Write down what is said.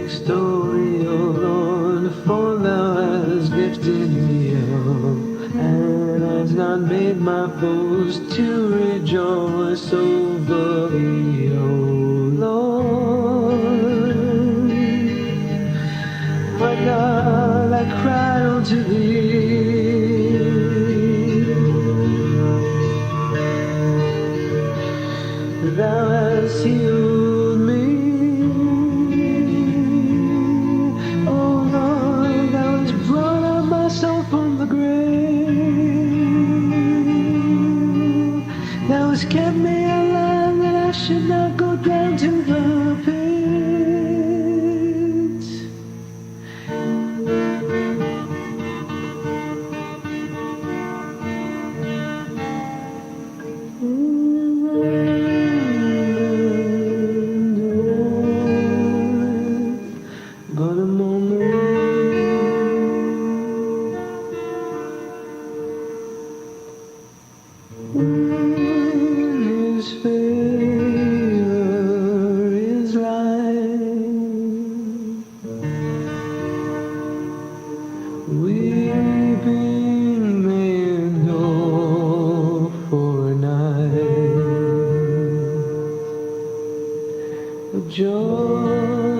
extol thee, O Lord, for thou hast lifted me up, and hast not made my foes to rejoice over me, O Lord. My God, I cried unto thee, thou hast healed me. Oh Lord, thou hast brought up my soul from the grave. Thou hast kept me alive that I should not go down to the pit. But a moment, His favor is light, weeping may endure for a night, but joy